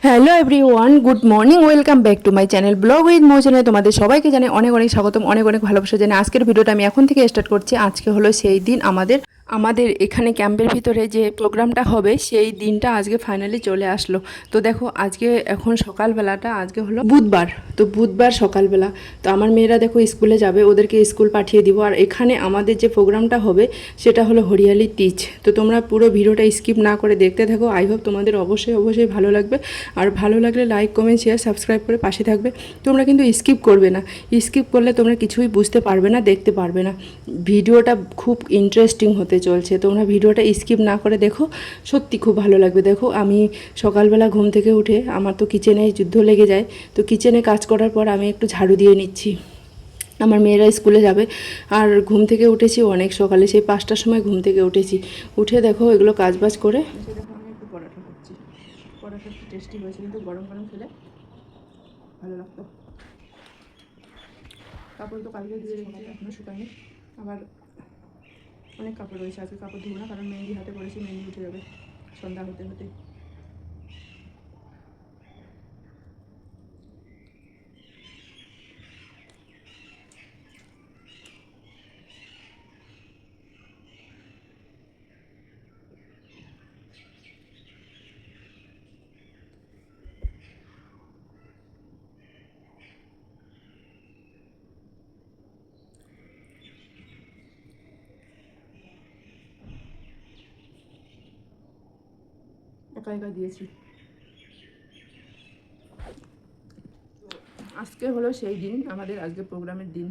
Hello everyone, good morning, welcome back to my channel vlog with Mou চ্যানেলে তোমাদের সবাইকে জানাই অনেক অনেক স্বাগতম, অনেক অনেক ভালোবাসা জানাই। আজকের ভিডিওটা আমি এখন থেকে স্টার্ট করছি। আজকে হলো সেই দিন আমাদের এখানে ক্যাম্পের ভিতরে যে প্রোগ্রামটা হবে সেই দিনটা আজকে ফাইনালি চলে আসলো। তো দেখো আজকে এখন সকালবেলাটা আজকে হলো বুধবার, তো বুধবার সকালবেলা তো আমার মেয়েরা দেখো স্কুলে যাবে, ওদেরকে স্কুল পাঠিয়ে দিব। আর এখানে আমাদের যে প্রোগ্রামটা হবে সেটা হলো হরিয়ালি টিচ। তো তোমরা পুরো ভিডিওটা স্কিপ না করে দেখতে থাকো। আই হোপ তোমাদের অবশ্যই অবশ্যই ভালো লাগবে। আর ভালো লাগলে লাইক, কমেন্ট, শেয়ার, সাবস্ক্রাইব করে পাশে থাকবে। তোমরা কিন্তু স্কিপ করবে না, স্কিপ করলে তোমরা কিছুই বুঝতে পারবে না, দেখতে পারবে না। ভিডিওটা খুব ইন্টারেস্টিং হতে চলছে, তোমরা ভিডিওটা স্কিপ না করে দেখো, সত্যি খুব ভালো লাগবে। দেখো আমি সকালবেলা ঘুম থেকে উঠে আমার তো কিচেনে যুদ্ধ লেগে যায়, তো কিচেনে কাজ করার পর আমি একটু ঝাড়ু দিয়ে নিচ্ছি। আমার মেয়েরা স্কুলে যাবে। আর ঘুম থেকে উঠেছি অনেক সকালে, সেই 5টার সময় ঘুম থেকে উঠেছি। উঠে দেখো এগুলো কাজবাজ করে দেখো আমি একটু পরোটা করছি। পরোটা একটু টেস্টি হয়েছে, কিন্তু গরম গরম খেলে ভালো লাগতো। কাপড় তো কালকে দিয়ে রেখেছি, এখনও শুকায়নি। আবার অনেক কাপড় রয়েছে, আজকে কাপড় ধুবো না, কারণ মেহেন্দি হাতে করেছি, মেহেন্দি উঠে যাবে সন্ধ্যা হতে হতে। একা একা দিয়েছি। আজকে হলো সেই দিন, আমাদের আজকে প্রোগ্রামের দিন।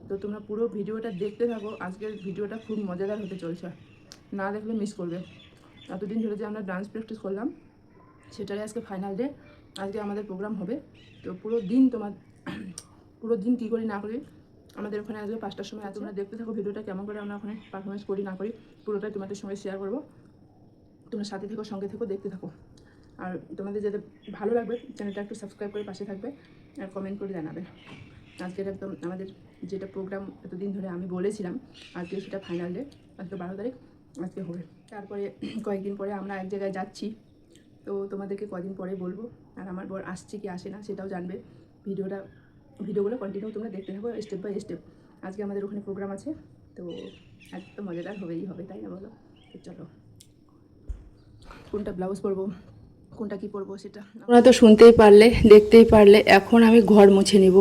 তো তোমরা পুরো ভিডিওটা দেখতে থাকো, আজকের ভিডিওটা খুব মজাদার হতে চলছে, না দেখলে মিস করবে। এতদিন ধরে যে আমরা ডান্স প্র্যাকটিস করলাম সেটারই আজকে ফাইনাল ডে, আজকে আমাদের প্রোগ্রাম হবে। তো পুরো দিন কী করি না করি আমাদের ওখানে আজকে 5টার সময় তোমরা দেখতে থাকো ভিডিওটা, কেমন করে আমরা ওখানে পারফরমেন্স করি না করি পুরোটাই তোমাদের সঙ্গে শেয়ার করবো। তোমরা সাথে থেকো, সঙ্গে থেকো, দেখতে থাকো। আর তোমাদের যাতে ভালো লাগবে চ্যানেলটা একটু সাবস্ক্রাইব করে পাশে থাকবে আর কমেন্ট করে জানাবে। আজকের একদম আমাদের যেটা প্রোগ্রাম এতদিন ধরে আমি বলেছিলাম, আজকে সেটা ফাইনাল ডে, আজকে 12 তারিখ, আজকে হবে। তারপরে কয়েকদিন পরে আমরা এক জায়গায় যাচ্ছি, তো তোমাদেরকে কদিন পরে বলবো। আর আমার বর আসছে কি আসে না সেটাও জানবে। ভিডিওগুলো কন্টিনিউ তোমরা দেখতে থাকো, স্টেপ বাই স্টেপ। আজকে আমাদের ওখানে প্রোগ্রাম আছে, তো আজ তো মজাদার হবেই হবে, তাই না বলো? তো চলো, কোনটা ব্লাউজ পরবো, কোনটা কী পরবো সেটা তোমরা তো শুনতেই পারলে, দেখতেই পারলে। এখন আমি ঘর মুছে নিব,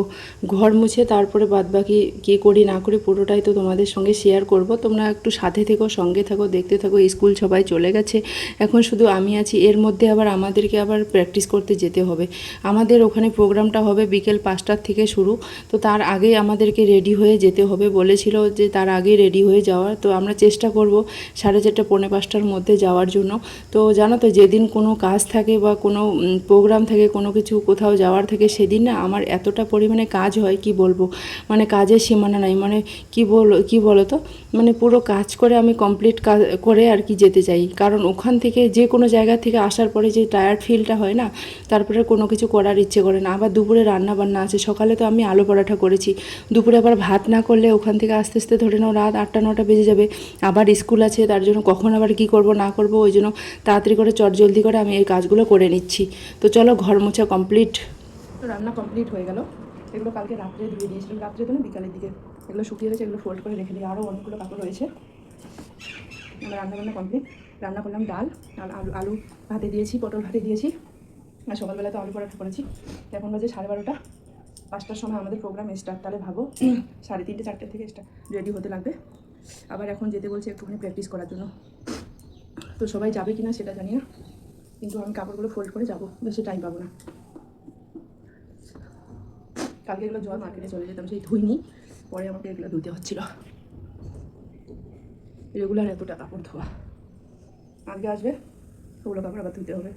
ঘর মুছে তারপরে বাদবাকি কী করি না করি পুরোটাই তো তোমাদের সঙ্গে শেয়ার করব। তোমরা একটু সাথে থেকো, সঙ্গে থাকো, দেখতে থাকো। স্কুল সবাই চলে গেছে, এখন শুধু আমি আছি। এর মধ্যে আবার আমাদেরকে আবার প্র্যাকটিস করতে যেতে হবে। আমাদের ওখানে প্রোগ্রামটা হবে বিকেল 5টার থেকে শুরু, তো তার আগেই আমাদেরকে রেডি হয়ে যেতে হবে। বলেছিল যে তার আগেই রেডি হয়ে যাওয়ার, তো আমরা চেষ্টা করব 4:30 পৌনে 5টার মধ্যে যাওয়ার জন্য। তো জানো তো, যেদিন কোনো কাজ থাকে বা কোনো প্রোগ্রাম থাকে, কোনো কিছু কোথাও যাওয়ার থাকে, সেদিন না আমার এতটা পরিমাণে কাজ হয় কি বলবো, মানে কাজের সীমানা নাই। মানে কি বলো তো, মানে পুরো কাজ করে আমি কমপ্লিট কাজ করে আর কি যেতে চাই। কারণ ওখান থেকে যে কোনো জায়গা থেকে আসার পরে যে টায়ার্ড ফিলটা হয় না, তারপরে কোনো কিছু করার ইচ্ছে করে না। আবার দুপুরে রান্না বান্না আছে, সকালে তো আমি আলু পরাঠা করেছি, দুপুরে আবার ভাত না করলে ওখান থেকে আস্তে আস্তে ধরে নাও রাত 8টা 9টা বেজে যাবে। আবার স্কুল আছে, তার জন্য কখন আবার কি করব না করব, ওই জন্য তাড়াতাড়ি করে চটজলদি করে আমি এই কাজগুলো করে নিচ্ছি। তো চলো, ঘর মোছা কমপ্লিট, রান্না কমপ্লিট হয়ে গেল। এগুলো কালকে রাত্রে ধুয়ে দিয়েছিলাম, রাত্রে তো না বিকালের দিকে। এগুলো শুকিয়ে গেছে, এগুলো ফোল্ড করে রেখে দিই। আরও অনেকগুলো কাপড় রয়েছে। আমার রান্নাবান্না কমপ্লিট। রান্না করলাম ডাল, আলু ভাতে দিয়েছি, পটল ভাতে দিয়েছি। আর সকালবেলা তো আলু পরাঠা করেছি। এখন বাজে 12:30, 5টার সময় আমাদের প্রোগ্রাম স্টার্ট। তাহলে ভাবো 3:30 4টে থেকে রেডি হতে লাগবে। আবার এখন যেতে বলছে একটুখানি প্র্যাকটিস করার জন্য। তো সবাই যাবে কিনা সেটা জানি না, কিন্তু আমি কাপড়গুলো ফোল্ড করে যাবো, বেশি টাইম পাবো না। কালকে এগুলো জল মার্কেটে চলে যেতাম, সেই ধুইনি, পরে আমাকে এগুলো ধুতে হচ্ছিলো। রেগুলার এতটা কাপড় ধোয়া, আজকে আসবে ওগুলো কাপড় আবার ধুতে হবে।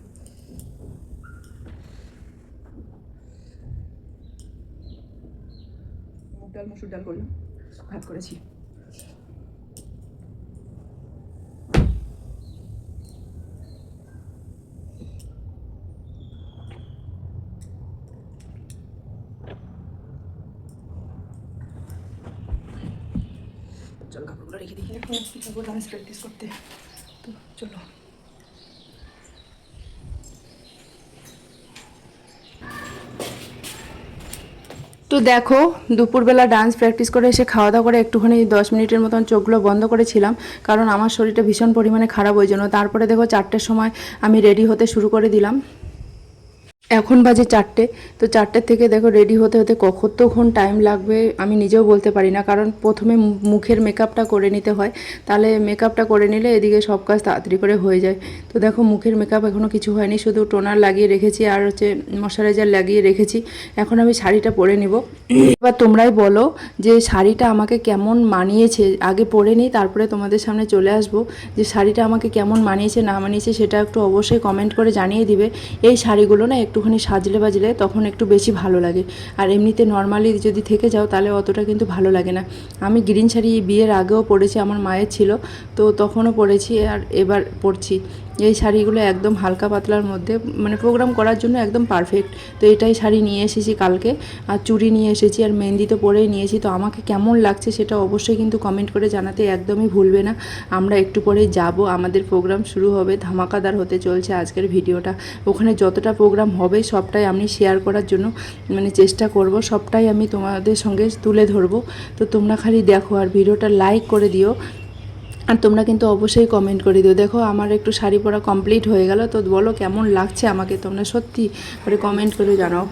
মুগ ডাল মসুর ডাল করলাম, ভাত করেছি। চলো কাপড়গুলো রেখে দিই, এখন যাবো ডান্স প্র্যাকটিস করতে। তো চলো। তো দেখো দুপুরবেলা ডান্স প্র্যাকটিস করে এসে খাওয়া দাওয়া করে একটুখানি 10 মিনিটের মতন চোখগুলো বন্ধ করেছিলাম, কারণ আমার শরীরটা ভীষণ পরিমাণে খারাপ, ওই জন্য। তারপরে দেখো 4টের সময় আমি রেডি হতে শুরু করে দিলাম। এখন বাজে 4টে। তো 4টের থেকে দেখো রেডি হতে হতে কতক্ষণ টাইম লাগবে আমি নিজেও বলতে পারি না, কারণ প্রথমে মুখের মেকআপটা করে নিতে হয়, তাহলে মেকআপটা করে নিলে এদিকে সব কাজ তাড়াতাড়ি করে হয়ে যায়। তো দেখো মুখের মেকআপ এখনও কিছু হয়নি, শুধু টোনার লাগিয়ে রেখেছি আর হচ্ছে ময়শ্চারাইজার লাগিয়ে রেখেছি। এখন আমি শাড়িটা পরে নিব। এবার তোমরাই বলো যে শাড়িটা আমাকে কেমন মানিয়েছে, আগে পরে নিই তারপরে তোমাদের সামনে চলে আসবো। যে শাড়িটা আমাকে কেমন মানিয়েছে না মানিয়েছে সেটা একটু অবশ্যই কমেন্ট করে জানিয়ে দিবে। এই শাড়িগুলো না একটুখানি সাজলে বাজলে তখন একটু বেশি ভালো লাগে, আর এমনিতে নর্মালি যদি থেকে যাও তাহলে অতটা কিন্তু ভালো লাগে না। আমি গ্রিন শাড়ি বিয়ের আগেও পরেছি, আমার মায়ের ছিল, তো তখনও পরেছি আর এবার পরছি। এই শাড়িগুলো একদম হালকা পাতলার মধ্যে, মানে প্রোগ্রাম করার জন্য একদম পারফেক্ট। তো এটাই শাড়ি নিয়ে এসেছি কালকে, আর চুড়ি নিয়ে এসেছি, আর মেহেন্দি তো পরেই নিয়েছি। তো আমাকে কেমন লাগছে সেটা অবশ্যই কিন্তু কমেন্ট করে জানাতে একদমই ভুলবে না। আমরা একটু পরেই যাব, আমাদের প্রোগ্রাম শুরু হবে, ধামাকাদার হতে চলছে আজকের ভিডিওটা। ওখানে যতটা প্রোগ্রাম হবে সবটাই আমি শেয়ার করার জন্য মানে চেষ্টা করব, সবটাই আমি তোমাদের সঙ্গে তুলে ধরবো। তো তোমরা খালি দেখো আর ভিডিওটা লাইক করে দিও, আর তোমরা কিন্তু অবশ্যই কমেন্ট করে দিও। দেখো আমার একটু শাড়ি পরা কমপ্লিট হয়ে গেল, তো বলো কেমন লাগছে আমাকে, তোমরা সত্যি করে কমেন্ট করে জানাও।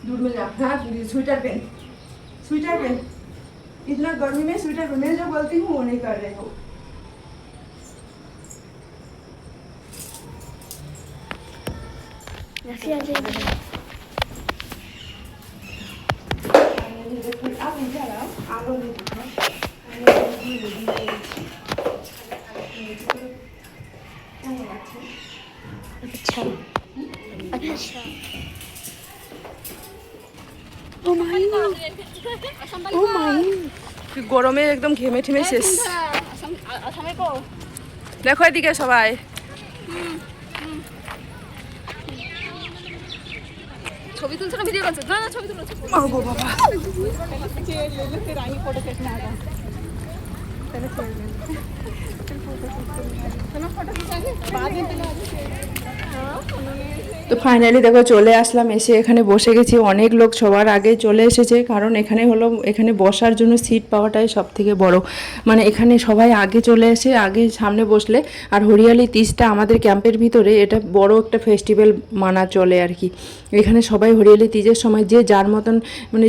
दूध में जा, हाँ स्वेटर पहन, स्वेटर पहन, इतना गर्मी में स्वेटर पहन, मैं जो बोलती हूँ वो नहीं कर रहे हो। आप इधर आओ, आलो ले दो। अच्छा अच्छा ও মাই ও মাই গরমে একদম ঘেমে ঠেমে শেষ। দেখো এদিকে সবাই, ছবি তুলছো না ভিডিও করছো? না না ছবি তুলো। ও বাবা তো ফাইনালি দেখো চলে আসলাম, এসে এখানে বসে গেছি। অনেক লোক সবার আগে চলে এসেছে, কারণ এখানে বসার জন্য সিট পাওয়াটাই সব থেকে বড়। মানে এখানে সবাই আগে চলে এসে আগে সামনে বসলে, আর হরিয়ালি তিজটা আমাদের ক্যাম্পের ভিতরে এটা বড় একটা ফেস্টিভ্যাল মানা চলে আর কি। এখানে সবাই হরিয়ালি তিজের সময় যে যার মতন মানে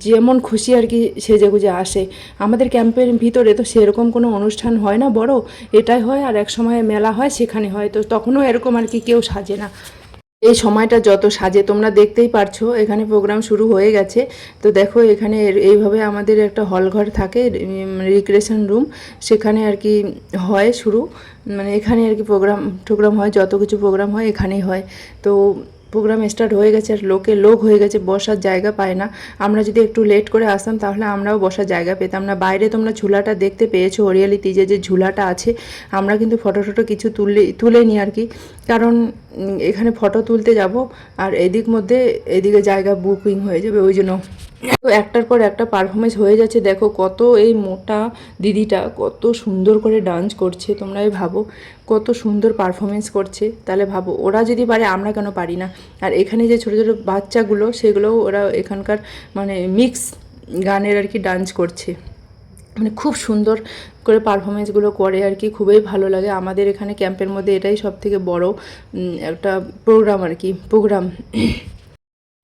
যেমন খুশি আর কি সেজেগুজে আসে। আমাদের ক্যাম্পের ভিতরে তো সেরকম কোনো অনুষ্ঠান হয় না বড়, এটাই হয়। আর এক সময় মেলা হয়, সেখানে হয়, তো তখনও এরকম আর কি কেউ সাজে না। এই সময়টা যত সাজে তোমরা দেখতেই পারছো। এখানে প্রোগ্রাম শুরু হয়ে গেছে। তো দেখো এখানে এইভাবে আমাদের একটা হল ঘর থাকে, রিক্রিয়েশন রুম, সেখানে আর কি হয় শুরু, মানে এখানে আর কি প্রোগ্রাম হয়, যত কিছু প্রোগ্রাম হয় এখানেই হয়। তো প্রোগ্রাম স্টার্ট হয়ে গেছে, আর লোক হয়ে গেছে, বসার জায়গা পায় না। আমরা যদি একটু লেট করে আসতাম তাহলে আমরাও বসার জায়গা পেতাম না। বাইরে তোমরা ঝুলাটা দেখতে পেয়েছো, হরিয়ালি তিজে যে ঝুলাটা আছে, আমরা কিন্তু ফটো কিছু তুলে নিই আর কি, কারণ এখানে ফটো তুলতে যাব আর এদিকে জায়গা বুকিং হয়ে যাবে, ওই জন্য। তো একটার পর একটা পারফরমেন্স হয়ে যাচ্ছে। দেখো কত এই মোটা দিদিটা কত সুন্দর করে ডান্স করছে, তোমরাই ভাবো কত সুন্দর পারফরমেন্স করছে। তাহলে ভাবো ওরা যদি পারে আমরা কেন পারি না। আর এখানে যে ছোটো ছোটো বাচ্চাগুলো, সেগুলোও ওরা এখানকার মানে মিক্স গানের আর কি ডান্স করছে, মানে খুব সুন্দর করে পারফরমেন্সগুলো করে আর কি, খুবই ভালো লাগে। আমাদের এখানে ক্যাম্পের মধ্যে এটাই সব থেকে বড় একটা প্রোগ্রাম আর কি।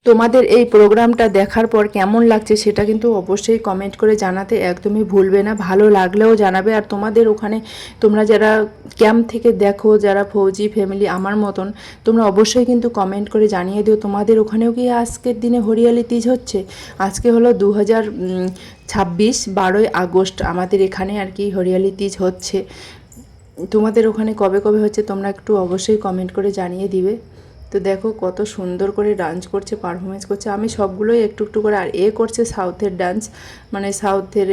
তোমাদের এই প্রোগ্রামটা দেখার পর কেমন লাগছে সেটা কিন্তু অবশ্যই কমেন্ট করে জানাতে একদমই ভুলবে না। ভালো লাগলেও জানাবে। আর তোমাদের ওখানে তোমরা যারা ক্যাম্প থেকে দেখো, যারা ফৌজি ফ্যামিলি আমার মতন, তোমরা অবশ্যই কিন্তু কমেন্ট করে জানিয়ে দিও তোমাদের ওখানেও কি আজকের দিনে হরিয়ালি তিজ হচ্ছে। আজকে হলো 2026 12ই আগস্ট আমাদের এখানে আর কি হরিয়ালি তিজ হচ্ছে। তোমাদের ওখানে কবে কবে হচ্ছে তোমরা একটু অবশ্যই কমেন্ট করে জানিয়ে দিবে। তো দেখো কত সুন্দর করে ডান্স করছে, পারফরমেন্স করছে। আমি সবগুলোই একটু একটু করে, আর করছে সাউথের ডান্স, মানে সাউথের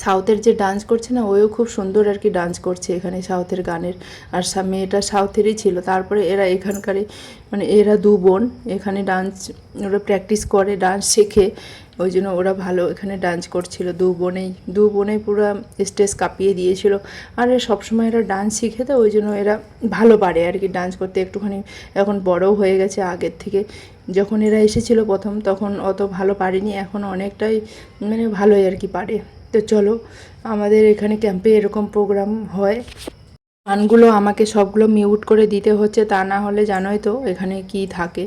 সাউথের যে ডান্স করছে না, ওও খুব সুন্দর আর কি ডান্স করছে এখানে সাউথের গানের। আর মেয়েটা সাউথেরই ছিল। তারপরে এরা এখানকারই মানে এরা দু বোন এখানে ডান্স, ওরা প্র্যাকটিস করে, ডান্স শেখে, ওই জন্য ওরা ভালো এখানে ডান্স করছিল। দু বোনেই পুরো স্টেজ কাঁপিয়ে দিয়েছিল। আর সবসময় এরা ডান্স শিখে, তো ওই জন্য এরা ভালো পারে আর কি ডান্স করতে। একটুখানি এখন বড়ও হয়ে গেছে আগের থেকে। যখন এরা এসেছিলো প্রথম তখন অত ভালো পারেনি, এখন অনেকটাই মানে ভালোই আর কি পারে। তো চলো, আমাদের এখানে ক্যাম্পে এরকম প্রোগ্রাম হয়। গানগুলো আমাকে সবগুলো মিউট করে দিতে হচ্ছে, তা না হলে জানোই তো এখানে কি থাকে।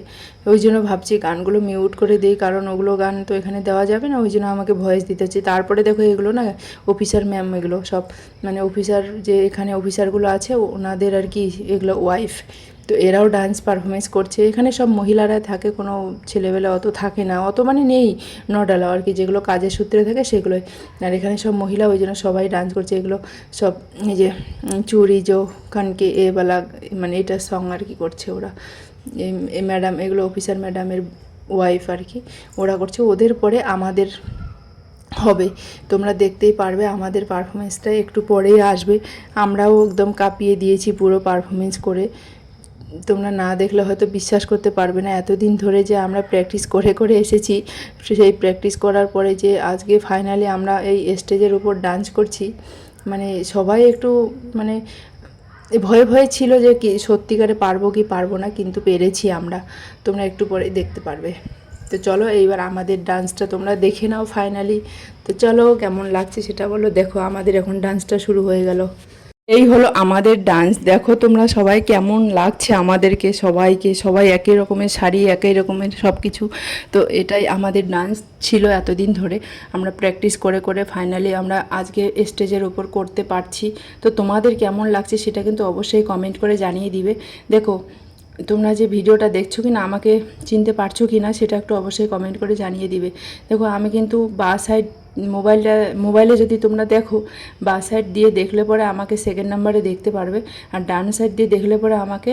ওই জন্য ভাবছি গানগুলো মিউট করে দিই, কারণ ওগুলো গান তো এখানে দেওয়া যাবে না, ওই জন্য আমাকে ভয়েস দিতে হচ্ছে। তারপরে দেখো এগুলো না অফিসার ম্যাম, এগুলো সব মানে অফিসার, যে এখানে অফিসারগুলো আছে ওনাদের আর কি এগুলো ওয়াইফ। তো এরাও ডান্স পারফরমেন্স করছে। এখানে সব মহিলারা থাকে, কোনো ছেলেবেলা অত থাকে না, অত মানে নেই, নট অ্যালাউ আর কি, যেগুলো কাজের সূত্রে থাকে সেগুলোই। আর এখানে সব মহিলা, ওই জন্য সবাই ডান্স করছে। এগুলো সব এই যে চুরি জো খানকে এবেলা, মানে এটা সং আর কি করছে ওরা। এই ম্যাডাম, এগুলো অফিসার ম্যাডামের ওয়াইফ আর কি, ওরা করছে। ওদের পরে আমাদের হবে, তোমরা দেখতেই পারবে। আমাদের পারফরমেন্সটা একটু পরেই আসবে। আমরাও একদম কাঁপিয়ে দিয়েছি পুরো পারফরমেন্স করে। তোমরা না দেখলে হয়তো বিশ্বাস করতে পারবে না, এতদিন ধরে যে আমরা প্র্যাকটিস করে করে এসেছি, সেই প্র্যাকটিস করার পরে যে আজকে ফাইনালি আমরা এই স্টেজের উপর ডান্স করছি। মানে সবাই একটু মানে ভয়ে ভয়ে ছিল যে কি সত্যিকারে পারবো কি পারবো না, কিন্তু পেরেছি আমরা। তোমরা একটু পরে দেখতে পারবে। তো চলো এইবার আমাদের ডান্সটা তোমরা দেখে নাও ফাইনালি। তো চলো, কেমন লাগছে সেটা বলো। দেখো আমাদের এখন ডান্সটা শুরু হয়ে গেল। এই হলো আমাদের ডান্স। দেখো তোমরা সবাই কেমন লাগছে আমাদেরকে, সবাইকে, সবাই একই রকমের শাড়ি, একই রকমের সব কিছু। তো এটাই আমাদের ডান্স ছিল এতদিন ধরে। আমরা প্র্যাকটিস করে করে ফাইনালি আমরা আজকে স্টেজের উপর করতে পারছি। তো তোমাদের কেমন লাগছে সেটা কিন্তু অবশ্যই কমেন্ট করে জানিয়ে দিবে। দেখো তোমরা যে ভিডিওটা দেখছো কি না, আমাকে চিনতে পারছো কি না সেটা একটু অবশ্যই কমেন্ট করে জানিয়ে দিবে। দেখো আমি কিন্তু বাঁ সাইড, মোবাইলে যদি তোমরা দেখো, বাঁ সাইড দিয়ে দেখলে পরে আমাকে সেকেন্ড নাম্বারে দেখতে পারবে, আর ডান সাইড দিয়ে দেখলে পরে আমাকে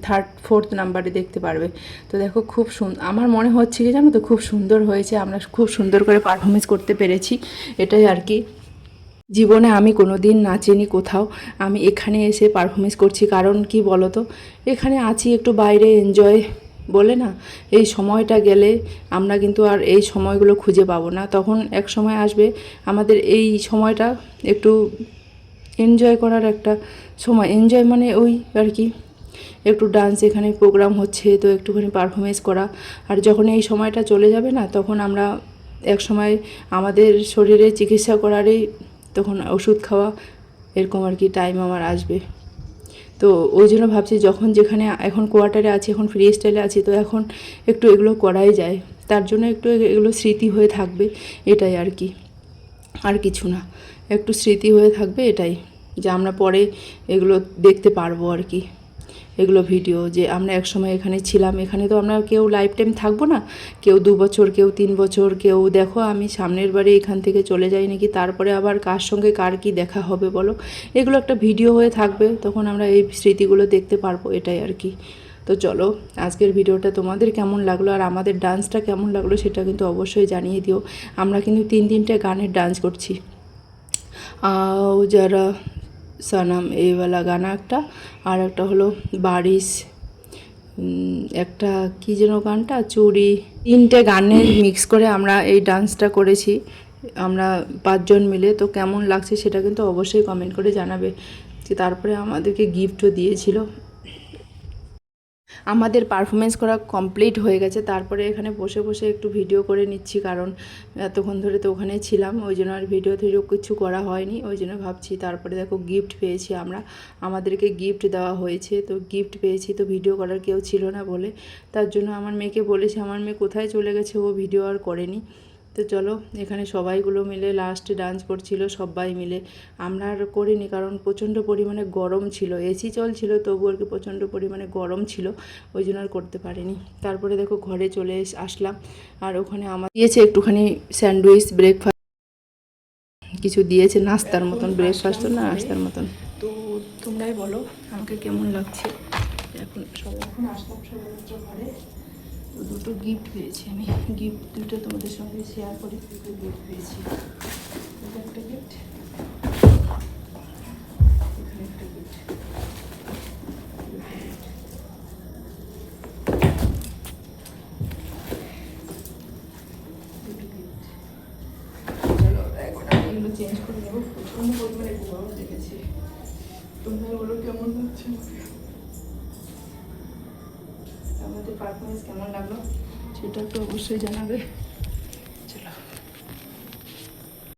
থার্ড ফোর্থ নাম্বারে দেখতে পারবে। তো দেখো খুব আমার মনে হচ্ছে কি জানো তো, খুব সুন্দর হয়েছে, আমরা খুব সুন্দর করে পারফরমেন্স করতে পেরেছি, এটাই আর কি। জীবনে আমি কোনো দিন নাচিনি কোথাও, আমি এখানে এসে পারফরমেন্স করছি। কারণ কি বলো তো, এখানে আছি একটু বাইরে এনজয় বলে না, এই সময়টা গেলে আমরা কিন্তু আর এই সময়গুলো খুঁজে পাবো না। তখন এক সময় আসবে আমাদের এই সময়টা একটু এনজয় করার একটা সময়। এনজয় মানে ওই আর কি, একটু ডান্স এখানে প্রোগ্রাম হচ্ছে তো একটুখানি পারফরমেন্স করা। আর যখন এই সময়টা চলে যাবে না, তখন আমরা এক সময় আমাদের শরীরে চিকিৎসা করারই তখন ওষুধ খাওয়া, এরকম আর কি টাইম আমার আসবে। তো ওই জন্য ভাবছি যখন যেখানে এখন কোয়ার্টারে আছি, এখন ফ্রি স্টাইলে আছি, তো এখন একটু এগুলো করাই যায়। তার জন্য একটু এগুলো স্মৃতি হয়ে থাকবে, এটাই আর কি, আর কিছু না। একটু স্মৃতি হয়ে থাকবে এটাই, যে আমরা পরে এগুলো দেখতে পারবো আর কি। এগুলো ভিডিও যে আমরা একসময় এখানে ছিলাম, এখানে তো আমরা কেউ লাইফ টাইম থাকবো না, কেউ 2 বছর, কেউ 3 বছর, কেউ দেখো আমি সামনের বারে এখান থেকে চলে যাই নাকি, তারপরে আবার কার সঙ্গে কার কি দেখা হবে বলো। এগুলো একটা ভিডিও হয়ে থাকবে, তখন আমরা এই স্মৃতিগুলো দেখতে পারবো, এটাই আর কি। তো চলো, আজকের ভিডিওটা তোমাদের কেমন লাগলো আর আমাদের ডান্সটা কেমন লাগলো সেটা কিন্তু অবশ্যই জানিয়ে দিও। আমরা কিন্তু 3-3টে গানের ডান্স করছি। আও যারা সনম এইওয়ালা গানা একটা, আর একটা হলো বারিশ, একটা কী যেন গানটা, চুড়ি, 3টে গানের মিক্স করে আমরা এই ডান্সটা করেছি আমরা 5 জন মিলে। তো কেমন লাগছে সেটা কিন্তু অবশ্যই কমেন্ট করে জানাবে। যে তারপরে আমাদেরকে গিফটও দিয়েছিল। আমাদের পারফরমেন্স করা কমপ্লিট হয়ে গেছে, তারপরে এখানে বসে বসে একটু ভিডিও করে নিচ্ছি, কারণ এতক্ষণ ধরে তো ওখানেই ছিলাম, ওই জন্য আর ভিডিও কিছু করা হয়নি, ওই জন্য ভাবছি। তারপরে দেখো গিফট পেয়েছি আমরা, আমাদেরকে গিফট দেওয়া হয়েছে। তো গিফট পেয়েছি, তো ভিডিও করার কেউ ছিল না বলে, তার জন্য আমার মেয়েকে বলেছি, আমার মেয়ে কোথায় চলে গেছে, ও ভিডিও আর করেনি। তো চলো, এখানে সবাইগুলো মিলে লাস্টে ডান্স করছিল সবাই মিলে। আমরা আর করিনি, কারণ প্রচণ্ড পরিমাণে গরম ছিল, এসি চলছিল তবু আর কি প্রচণ্ড পরিমাণে গরম ছিল, ওই জন্য আর করতে পারিনি। তারপরে দেখো ঘরে চলে আসলাম, আর ওখানে আমার দিয়েছে একটুখানি স্যান্ডউইচ, ব্রেকফাস্ট কিছু দিয়েছে, নাস্তার মতন, ব্রেকফাস্ট না নাস্তার মতন। তো তোমরাই বলো আমাকে কেমন লাগছে। এখন আসলাম সবাই ঘরে। তো দুটো গিফট পেয়েছি আমি, গিফট দুটো তোমাদের সঙ্গে শেয়ার করি। দুটো গিফট পেয়েছি, এটা একটা গিফট, এখানে একটা গিফট। চলো এখন আমি এগুলো চেঞ্জ করে নেবো। প্রচণ্ড পরিমাণে গরম দেখেছি, তোমরা এগুলো কেমন লাগছে আমাদের পারফরমেন্স কেমন লাগলো সেটা তো অবশ্যই জানাবে।